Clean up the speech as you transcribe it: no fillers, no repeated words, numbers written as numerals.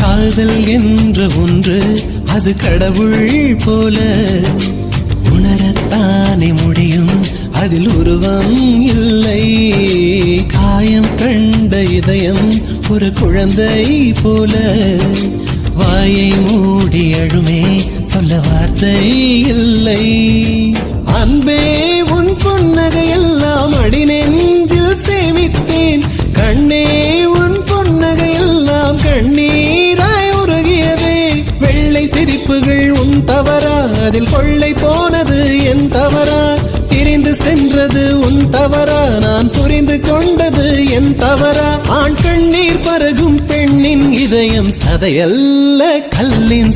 காதல் என்ற ஒன்று அது கடவுள் போல உணரத்தானே முடியும், அதில் உருவம் இல்லை. காயம் கண்ட இதயம் ஒரு குழந்தை போல வாயை மூடி அழுமே, சொல்ல வார்த்தை இல்லை. அன்பே உன் புன்னகையெல்லாம் அடி நெஞ்சில் சேமித்தேன், கண்ணே உன் புன்னகையெல்லாம் கண்ணீராய் உருகியதே. வெள்ளை சிரிப்புகள் உன் தவறா, அதில் கொள்ளை போனது என் தவறா? பிரிந்து சென்றது உன் தவறா, நான் புரிந்து கொண்டது என் தவறா? ஆண் கண்ணீர் பருகும் பெண்ணின் இதயம் சதையல்ல, கல்லின்